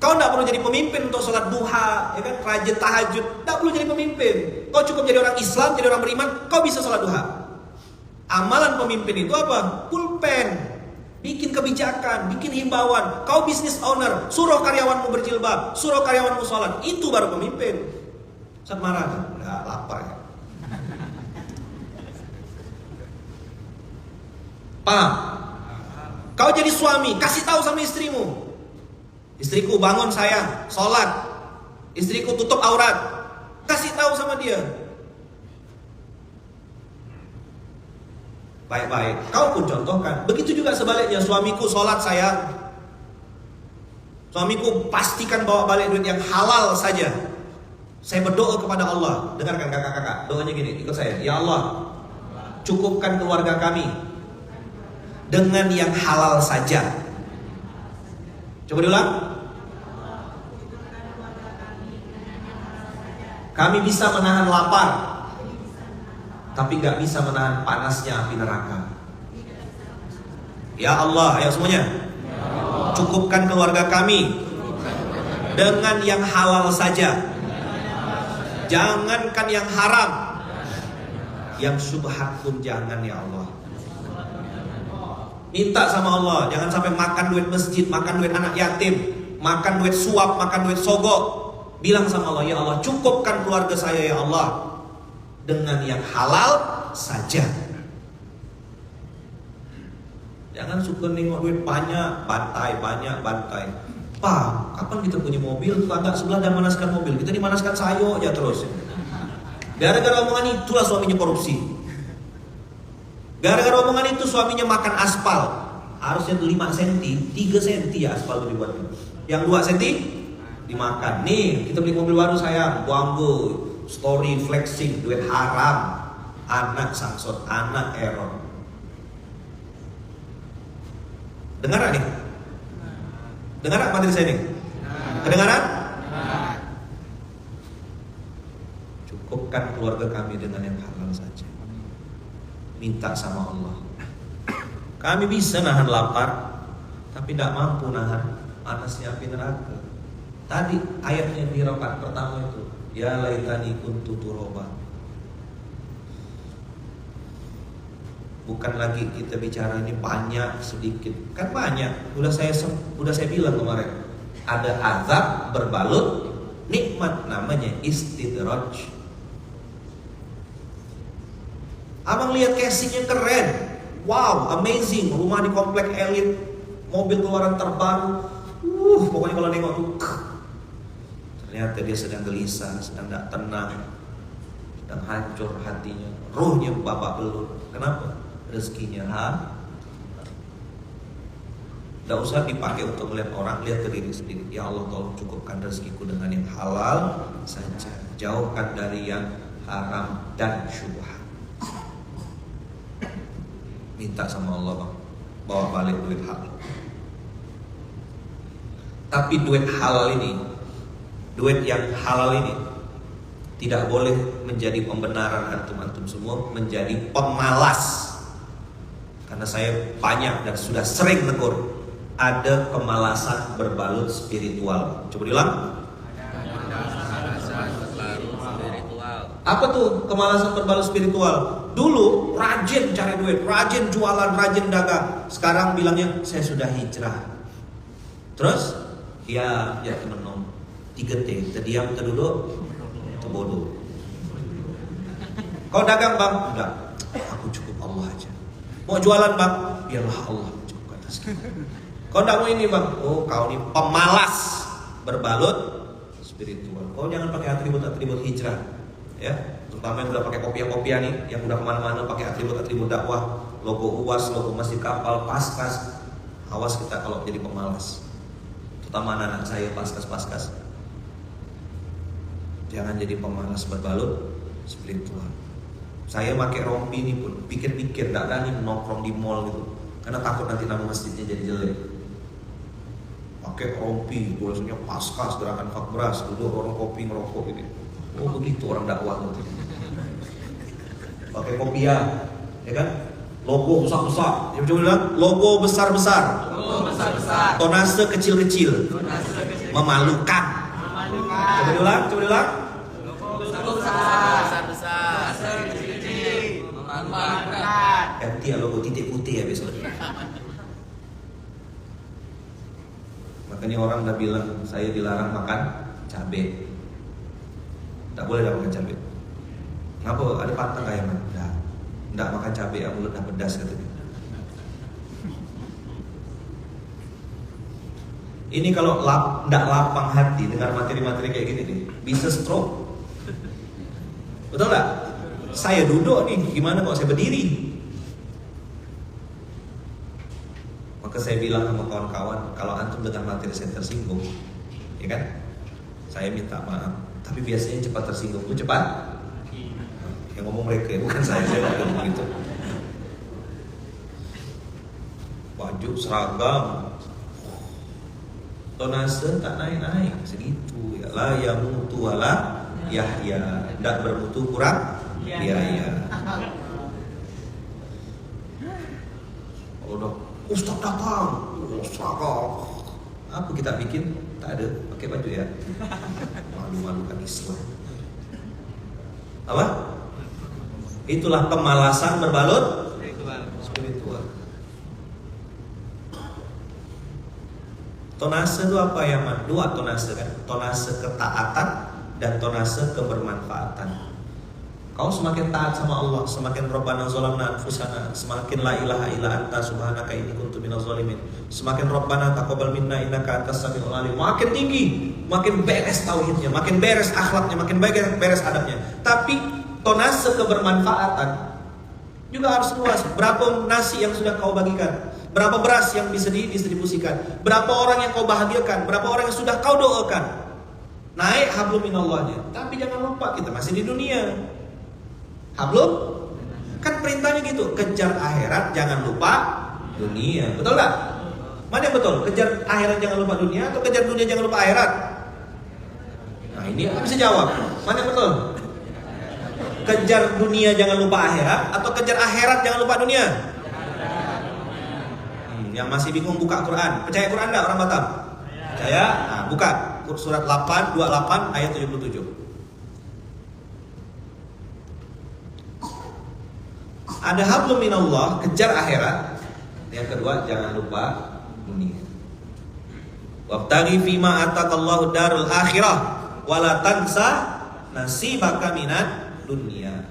Kau tidak perlu jadi pemimpin untuk sholat duha, ya kan? Rajin tahajud, tidak perlu jadi pemimpin. Kau cukup jadi orang Islam, jadi orang beriman, kau bisa sholat duha. Amalan pemimpin itu apa? Pulpen. Bikin kebijakan, bikin himbauan. Kau bisnis owner, suruh karyawanmu berjilbab, suruh karyawanmu sholat. Itu baru pemimpin. Saat marah kan? Nggak, lapar ya. Paham? Kau jadi suami, kasih tahu sama istrimu. Istriku bangun sayang, sholat. Istriku tutup aurat. Kasih tahu sama dia. Baik-baik, kau pun contohkan. Begitu juga sebaliknya, suamiku sholat sayang. Suamiku pastikan bawa balik duit yang halal saja. Saya berdoa kepada Allah. Dengarkan kakak-kakak, doanya gini, ikut saya. Ya Allah, cukupkan keluarga kami dengan yang halal saja. Coba diulang. Kami bisa menahan lapar, tapi gak bisa menahan panasnya api neraka. Ya Allah, ayo semuanya. Cukupkan keluarga kami dengan yang halal saja. Jangankan yang haram, yang syubhat pun jangan ya Allah. Minta sama Allah, jangan sampai makan duit masjid, makan duit anak yatim, makan duit suap, makan duit sogok. Bilang sama Allah, ya Allah, cukupkan keluarga saya ya Allah dengan yang halal saja. Jangan suka nengok duit banyak, bantai, banyak, bantai. Pak, kapan kita punya mobil? Tetangga sebelah dan manaskan mobil, kita dimanaskan sayo aja terus. Gara-gara omongan itulah suaminya korupsi. Gara-gara omongan itu suaminya makan aspal. Harusnya 5 cm, 3 cm ya aspal itu dibuatnya. Yang 2 cm dimakan. Nih, kita beli mobil baru sayang, banggo, story flexing, duit haram, anak sangsot, anak error. Dengar nih? Dengar materi saya nih? Kedengaran? Cukupkan keluarga kami dengan yang halal saja. Minta sama Allah. Kami bisa nahan lapar, tapi tidak mampu nahan panasnya api neraka. Tadi ayatnya di rakaat pertama itu, ya laitani kuntu turaba. Bukan lagi kita bicara ini banyak sedikit, kan banyak. Udah saya bilang kemarin, ada azab berbalut nikmat, namanya istidraj. Abang lihat casingnya keren, wow, amazing, rumah di komplek elit, mobil keluaran terbaru. Pokoknya kalau nengok tuh, ternyata dia sedang gelisah, sedang tidak tenang, sedang hancur hatinya, ruhnya babak belur. Kenapa? Rezekinya tidak usah dipakai untuk melihat orang, lihat ke diri sendiri. Ya Allah, tolong cukupkan rezekiku dengan yang halal saja, jauhkan dari yang haram dan syubhat. Minta sama Allah, bang, bawa balik duit halal. Tapi duit halal ini, duit yang halal ini tidak boleh menjadi pembenaran antum-antum semua, menjadi pemalas. Karena saya banyak dan sudah sering negur, ada kemalasan berbalut spiritual. Coba diulang. Apa tuh kemalasan berbalut spiritual? Dulu rajin cari duit, rajin jualan, rajin dagang. Sekarang bilangnya saya sudah hijrah. Terus ya temen-temen 3T, terdiam, terduduk, terbodoh. Kau dagang bang? Enggak, aku cukup Allah aja. Mau jualan bang? Biarlah Allah cukupkan rezeki. Kau enggak mau ini bang? Oh, kau ini pemalas berbalut spiritual. Kau jangan pakai atribut-atribut hijrah, ya. Terutama yang udah pakai kopiah-kopiah nih, yang udah kemana-mana pakai atribut-atribut dakwah, logo UAS, logo Masjid Kapal, Paskas. Awas kita kalau jadi pemalas. Terutama anak-anak saya paskas. Jangan jadi pemalas berbalut spiritual. Saya pakai rompi ini pun pikir-pikir, tidak berani nongkrong di mall gitu, karena takut nanti nama masjidnya jadi jelek. Pakai rompi, tulisannya Paskas, gerakan Fakbras, duduk orang kopi ngerokok gitu. Oh begitu orang dakwah gitu. Pakai kopiah, ya kan? Logo besar-besar. Coba bilang, logo besar-besar. Tonase kecil-kecil. Memalukan. Coba diulang. Logo besar-besar. Ganti ya logo titik putih ya besok. Makanya orang udah bilang saya dilarang makan cabai. Tak boleh makan cabai. Kenapa? Ada pantang kayak mana? Enggak makan cabai, mulut dah pedas katanya. Ini kalau nggak lapang hati dengar materi-materi kayak gini nih, bisa stroke. Betul nggak? Saya duduk nih, gimana kalau saya berdiri? Maka saya bilang sama kawan-kawan, kalau antum dengar materi saya tersinggung, ya kan? Saya minta maaf. Tapi biasanya cepat tersinggung, cepat. Yang ngomong mereka, bukan saya ngomong begitu. Baju seragam, tonase tak naik-naik segitu ya. La yamutu wala yahya, tidak bermutu kurang biaya. Kalau udah Ustaz datang, seragam, apa kita bikin? Tak ada, pakai baju ya. Malu-malukan Islam. Apa? Itulah kemalasan berbalut spiritual. Tonase itu apa ya, Man? Dua tonase kan? Tonase ketaatan dan tonase kebermanfaatan. Kau semakin taat sama Allah, semakin Rabbana zalamna anfusana, semakin la ilaha illa anta subhanaka inni kuntu minaz zalimin, semakin Rabbana taqabbal minna innaka antas samiul alim. Makin tinggi, makin beres tauhidnya, makin beres akhlaknya, makin beres adabnya. Tapi tonase kebermanfaatan juga harus luas. Berapa nasi yang sudah kau bagikan? Berapa beras yang bisa didistribusikan? Berapa orang yang kau bahagiakan? Berapa orang yang sudah kau doakan? Naik hablum minallahnya. Tapi jangan lupa kita masih di dunia. Hablum kan perintahnya gitu, kejar akhirat jangan lupa dunia. Betul gak? Mana yang betul? Kejar akhirat jangan lupa dunia atau kejar dunia jangan lupa akhirat? Nah ini aku bisa jawab. Mana yang betul? Kejar dunia jangan lupa akhirat atau kejar akhirat jangan lupa dunia? Yang masih bingung buka Quran. Percaya Quran enggak orang Batam? Percaya? Nah, buka surat 28 ayat 77. Ada hablum minallah, kejar akhirat. Yang kedua, jangan lupa dunia. Wabtaghi fima ataqallahu darul akhirah wala tansa nasibaka minad dunia.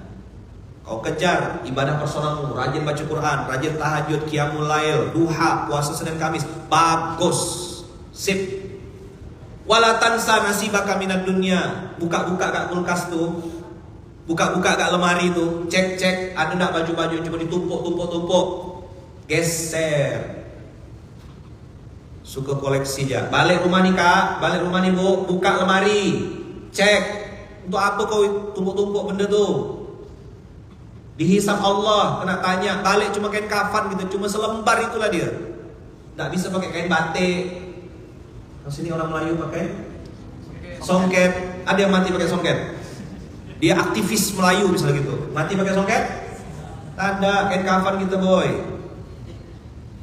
Kau kejar ibadah personalmu, rajin baca Quran, rajin tahajud, qiyamul lail, duha, puasa Senin Kamis, bagus. Sip. Wala tansa nasibaka minad dunia. Buka-buka kat kulkas tuh. Buka-buka kat lemari tuh, cek-cek ada enggak baju-baju yang cuma ditumpuk-tumpuk. Geser. Suka koleksi aja. Balik rumah nih Kak, balik rumah nih Bu, buka lemari. Cek. Untuk apa kau tumpuk-tumpuk benda tuh? Dihisab Allah, kena tanya. Balik cuma kain kafan gitu, cuma selembar itulah dia. Enggak bisa pakai kain batik. Di sini orang Melayu pakai songket. Ada yang mati pakai songket? Dia aktivis Melayu misalnya gitu. Mati pakai songket? Tanda kain kafan kita boy.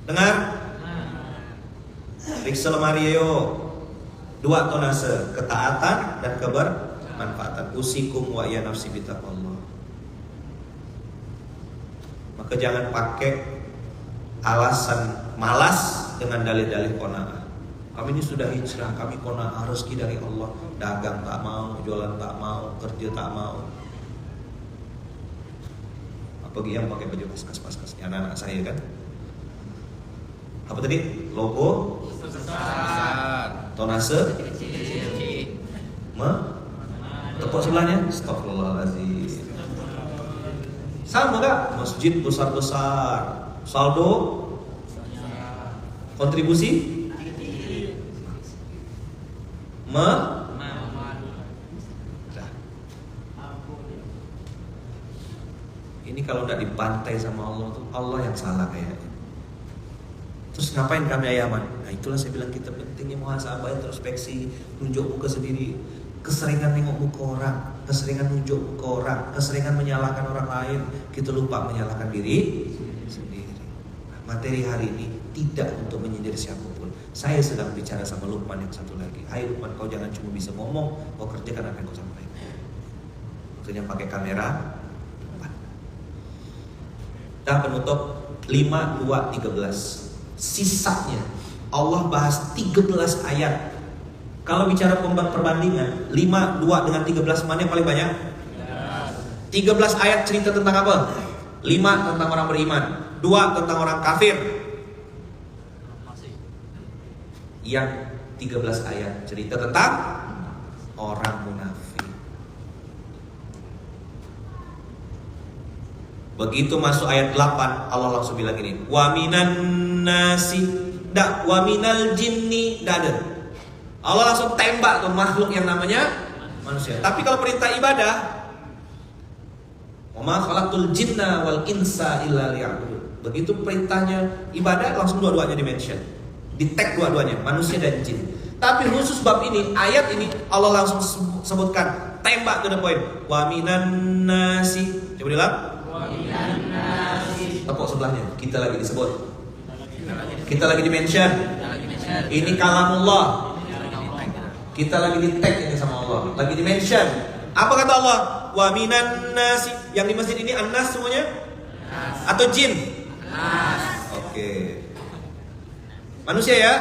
Dengar? Riksa lemari yo. Dua tonase, ketaatan dan kebermanfaatan. Usikum wa ya nafsi bitaqallah. Maka jangan pakai alasan malas dengan dalil-dalil qanaah. Kami ini sudah hijrah, kami qanaah rezeki dari Allah. Dagang tak mau, jualan tak mau, kerja tak mau. Apalagi yang pakai baju paskas-paskas, anak-anak saya kan. Apa tadi? Logo besar, tonase tepuk sebelahnya. Astagfirullahaladzim. Sama gak? Masjid besar-besar, saldo kontribusi ini kalau tidak dibantai sama Allah tuh Allah yang salah kayaknya. Terus ngapain kami ayaman? Nah itulah saya bilang kita pentingnya muhasabah, introspeksi, nunjuk muka sendiri. Keseringan nengok muka orang, keseringan nunjuk muka orang, keseringan menyalahkan orang lain, kita lupa menyalahkan diri sendiri. Nah, materi hari ini tidak untuk menyindir siapapun. Saya sedang bicara sama Luqman yang satu lagi. Hai Luqman, kau jangan cuma bisa ngomong, kau kerjakan apa yang kau sampaikan. Maksudnya pakai kamera. Dan penutup 5, 2, 13. Sisanya Allah bahas 13 ayat. Kalau bicara perbandingan 5, 2 dengan 13 mana yang paling banyak? 13 ayat cerita tentang apa? 5 tentang orang beriman, 2 tentang orang kafir. Yang 13 ayat cerita tentang orang munafik. Begitu masuk ayat 8, Allah langsung bilang gini, wa minan nasi, wa minal jinni, ada. Allah langsung tembak tuh makhluk yang namanya manusia. Tapi kalau perintah ibadah, wa ma khalaqtul jinna wal insa illa liya'budun. Begitu perintahnya ibadah, langsung dua-duanya di-mention. Di-tag dua-duanya, manusia dan jin. Tapi khusus bab ini, ayat ini Allah langsung sebutkan, tembak to the point. Wa minan nasi. Coba bilang. Wa minan nasi. Tepuk sebelahnya, kita lagi disebut. Kita lagi di-mention. Ini kalamullah. Kita lagi di-tag ini sama Allah, lagi di-mention. Apa kata Allah? Wa minan nasi. Yang di masjid ini an-nas semuanya? Atau jin? Oke. Manusia ya?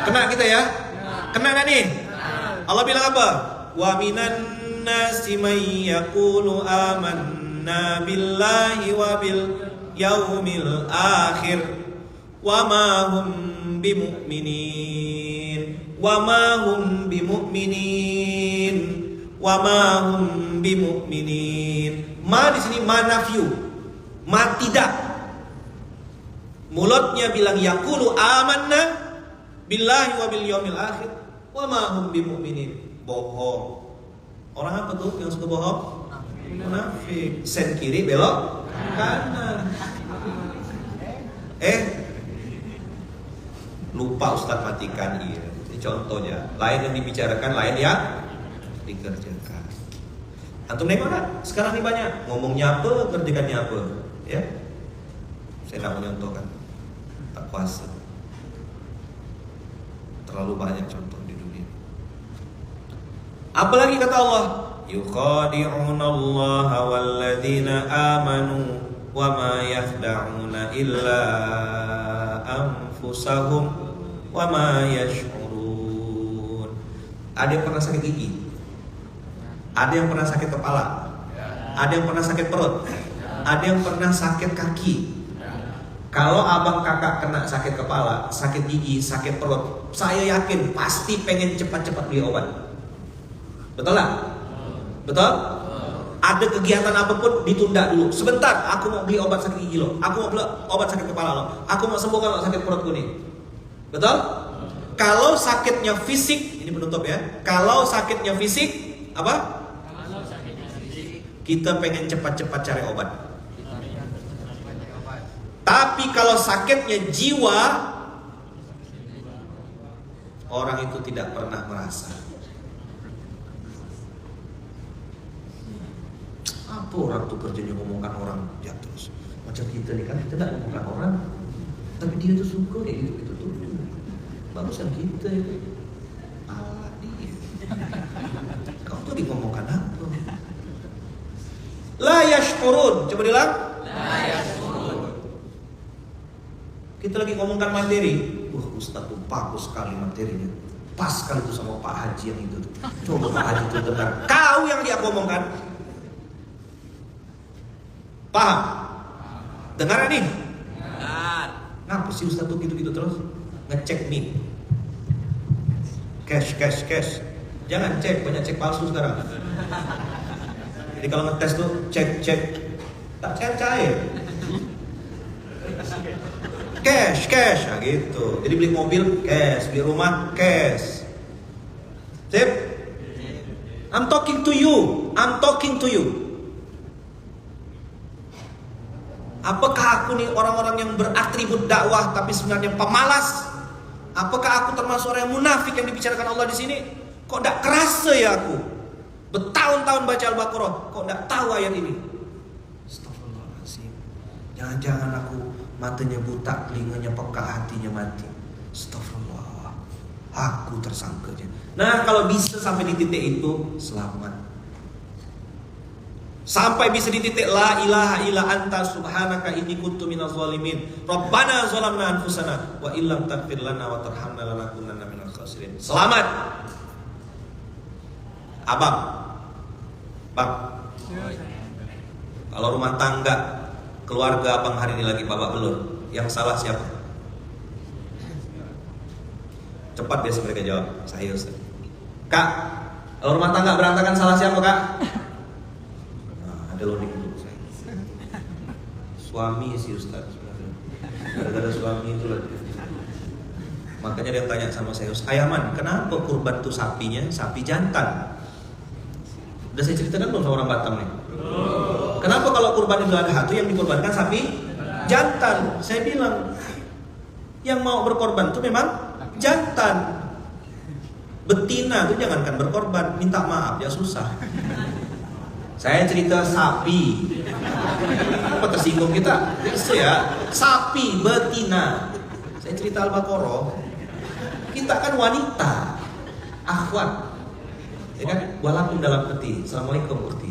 Kena kita ya? Kena gak nih? Allah bilang apa? Wa minan nasi may yaqulu amanna billahi wa bil yaumil akhir wa ma hum bimu'minin wa ma hum bimu'minin wa ma hum bimu'minin. Ma di sini ma nafyu. Ma tidak. Mulutnya bilang yaqulu amanna billahi wa bil yaumil akhir wa ma hum bimu'minin. Bohong. Orang apa tuh yang suka bohong? Munafik. Sen kiri belok kanan. Lupa Ustaz matikan iya. Ini contohnya. Lain yang dibicarakan, lain yang dikerjakan. Antum nengok kan? Sekarang ini banyak ngomongnya apa, kerjakannya apa, ya? Saya tidak menyontohkan, tak kuasa. Terlalu banyak contoh di dunia. Apalagi kata Allah, yukhadi'una Allah walladzina amanu wa ma yakhda'una illa anfusahum wa ma yash'urun. Ada yang pernah sakit gigi? Ada yang pernah sakit kepala? Ada yang pernah sakit perut? Ada yang pernah sakit kaki? Kalau abang kakak kena sakit kepala, sakit gigi, sakit perut, saya yakin pasti pengen cepat-cepat beli obat. Betul lah? Betul? Ada kegiatan apapun ditunda dulu. Sebentar, aku mau beli obat sakit gigi lo. Aku mau beli obat sakit kepala lo. Aku mau sembuhkan lo sakit perutku nih. Betul? Kalau sakitnya fisik, ini penutup ya. Kalau sakitnya fisik, apa? Kita pengen cepat-cepat cari obat. Tapi kalau sakitnya jiwa, orang itu tidak pernah merasa. Apa orang tuh kerjanya ngomongkan orang ya terus. Macam kita nih kan, kita tidak ngomongkan orang, tapi dia tuh suka kayak gitu tuh. Barusan kita itu. Allah dia. Kau tuh ngomongkan apa? La yashkurun. Coba bilang. La yashkurun. Kita lagi ngomongkan materi. Wah, Ustaz tuh bagus sekali materinya. Pas sekali tuh sama Pak Haji yang itu tuh. Coba Pak Haji tuh dengar. Kau yang dia ngomongkan. Paham? Dengar nih? Dengar. Ngapa sih Ustaz tuh gitu-gitu terus? Ngecek nih. Cash. Jangan cek, banyak cek palsu sekarang. Jadi kalau ngetes tuh cek tak cair. Cash, nah gitu. Jadi beli mobil cash, beli rumah cash. Sip? I'm talking to you. Apakah aku nih orang-orang yang beratribut dakwah tapi sebenarnya pemalas? Apakah aku termasuk orang yang munafik yang dibicarakan Allah di sini? Kok tidak kerasa ya aku? Bertahun-tahun baca Al-Baqarah, kok tidak tahu ayat ini? Astagfirullahaladzim. Jangan-jangan aku matanya buta, telinganya peka, hatinya mati. Astagfirullah. Aku tersangkanya. Nah, kalau bisa sampai di titik itu, selamat. Sampai bisa di titik la ilaha illa anta subhanaka inni kuntu minaz zalimin. Rabbana zalamna anfusana wa illam taghfir lana wa tarhamna lanakunanna minal khasirin. Selamat. Abang. Bang. Kalau rumah tangga keluarga abang hari ini lagi babak belur, yang salah siapa? Cepat biasa mereka jawab, saya Ustaz. Kak, kalau rumah tangga berantakan salah siapa Kak? Nah, ada loading dulu saya. Suami sih Ustaz. Gara-gara suami itu lagi. Makanya dia tanya sama saya, Ayaman, kenapa kurban tuh sapinya sapi jantan? Udah saya ceritakan belum sama orang Batam nih? Kenapa kalau kurban Idul Adha itu yang dikorbankan sapi jantan? Saya bilang, yang mau berkorban tuh memang jantan. Betina tuh jangankan berkorban, minta maaf ya susah. Saya cerita sapi. Apa tersinggung kita? Bisa ya, sapi, betina. Saya cerita Al-Baqarah. Kita kan wanita, akhwat, ya kan? Walaupun dalam peti. Assalamualaikum urti.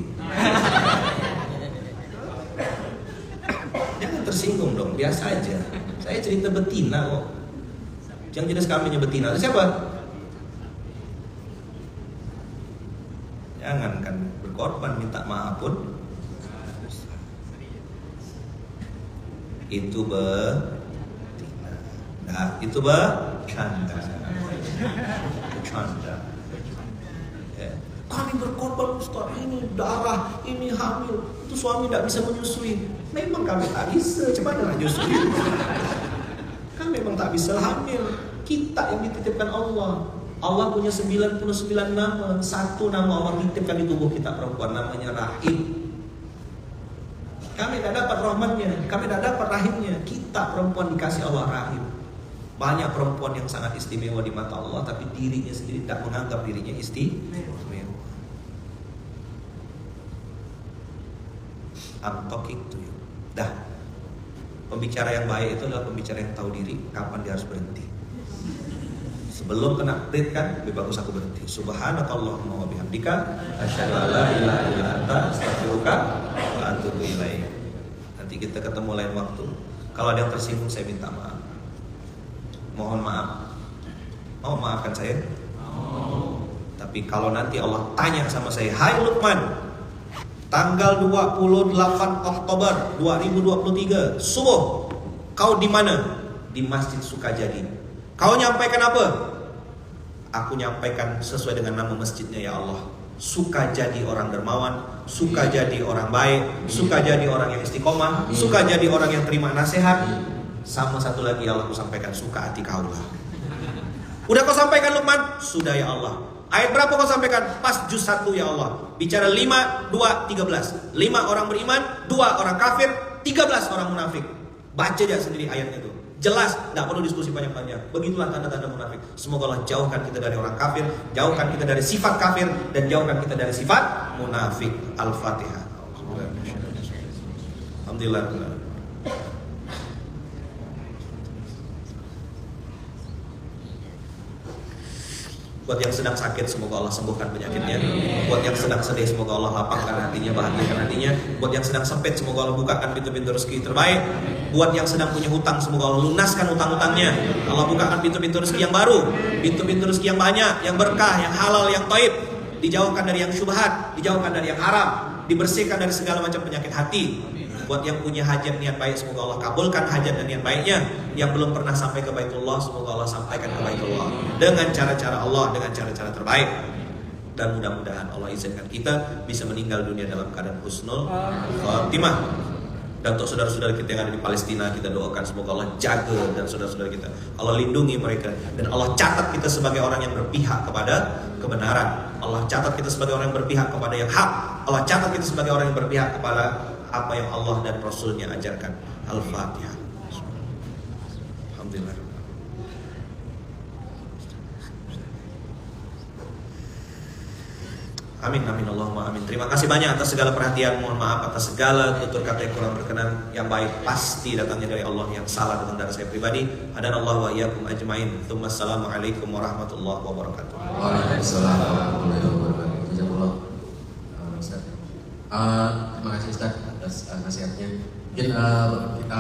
Jangan tersinggung dong, biasa aja. Saya cerita betina kok. Yang jenis kambingnya betina. Siapa? Jangan kan berkorban minta maaf pun. Itu betina. Nah, itu bercanda. Bercanda. Ya. Kami berkorban Ustaz, ini darah, ini hamil. Itu suami tidak bisa menyusui. Memang kami tak bisa, coba jangan menyusui. Kan memang tak bisa hamil. Kita yang dititipkan Allah. Allah punya 99 nama. Satu nama Allah titipkan di tubuh kita perempuan, namanya Rahim. Kami tidak dapat rahmatnya, kami tidak dapat rahimnya. Kita perempuan dikasih Allah rahim. Banyak perempuan yang sangat istimewa di mata Allah, tapi dirinya sendiri tidak menganggap dirinya istimewa. I'm talking to you. Dah. Pembicara yang baik itu adalah pembicara yang tahu diri kapan dia harus berhenti. Sebelum kena rit kan, lebih bagus aku berhenti. Subhanakallahumma wa bihamdika asyhadu an la ilaha illa anta astaghfiruka wa atubu ilaik. Nanti kita ketemu lain waktu. Kalau ada yang tersinggung saya minta maaf. Mohon maaf. Mau maafkan saya? Tapi kalau nanti Allah tanya sama saya, "Hai Luqman, tanggal 28 Oktober 2023 subuh, kau di mana?" Di Masjid Sukajadi. Kau nyampaikan apa? Aku nyampaikan sesuai dengan nama masjidnya ya Allah. Suka jadi orang dermawan, suka jadi orang baik, suka jadi orang yang istiqomah, suka jadi orang yang terima nasihat. Sama satu lagi ya Allah, aku sampaikan suka hati kaulah. Udah kau sampaikan Luqman? Sudah ya Allah. Ayat berapa kau sampaikan? Pas juz 1 ya Allah. Bicara 5, 2, 13. 5 orang beriman, 2 orang kafir, 13 orang munafik. Baca aja sendiri ayat itu. Jelas, tidak perlu diskusi banyak-banyak. Begitulah tanda-tanda munafik. Semoga Allah jauhkan kita dari orang kafir, jauhkan kita dari sifat kafir, dan jauhkan kita dari sifat munafik. Al-Fatihah. Alhamdulillah. Buat yang sedang sakit, semoga Allah sembuhkan penyakitnya. Buat yang sedang sedih, semoga Allah lapangkan hatinya, bahagiakan hatinya. Buat yang sedang sempit, semoga Allah bukakan pintu-pintu rezeki terbaik. Buat yang sedang punya hutang, semoga Allah lunaskan hutang-hutangnya. Allah bukakan pintu-pintu rezeki yang baru, pintu-pintu rezeki yang banyak, yang berkah, yang halal, yang thaib. Dijauhkan dari yang syubhat, dijauhkan dari yang haram, dibersihkan dari segala macam penyakit hati. Buat yang punya hajat niat baik, semoga Allah kabulkan hajat dan niat baiknya. Yang belum pernah sampai ke Baitullah, semoga Allah sampaikan ke Baitullah dengan cara-cara Allah, dengan cara-cara terbaik. Dan mudah-mudahan Allah izinkan kita bisa meninggal dunia dalam keadaan husnul khatimah. Dan untuk saudara-saudara kita yang ada di Palestina, kita doakan semoga Allah jaga dan saudara-saudara kita, Allah lindungi mereka, dan Allah catat kita sebagai orang yang berpihak kepada kebenaran. Allah catat kita sebagai orang yang berpihak kepada yang hak. Allah catat kita sebagai orang yang berpihak kepada apa yang Allah dan Rasulnya ajarkan. Al-Fatihah. Alhamdulillah. Amin, amin, Allahumma amin. Terima kasih banyak atas segala perhatian. Mohon maaf atas segala tutur kata yang kurang berkenan. Yang baik pasti datangnya dari Allah, yang salah datang dari saya pribadi. Hadanallahu wa iyyakum ajmain. Assalamualaikum warahmatullahi wabarakatuh. Waalaikumsalam warahmatullahi wabarakatuh. Jazakallah. Ustaz. Terima kasih Ustaz atas nasihatnya. Mungkin kita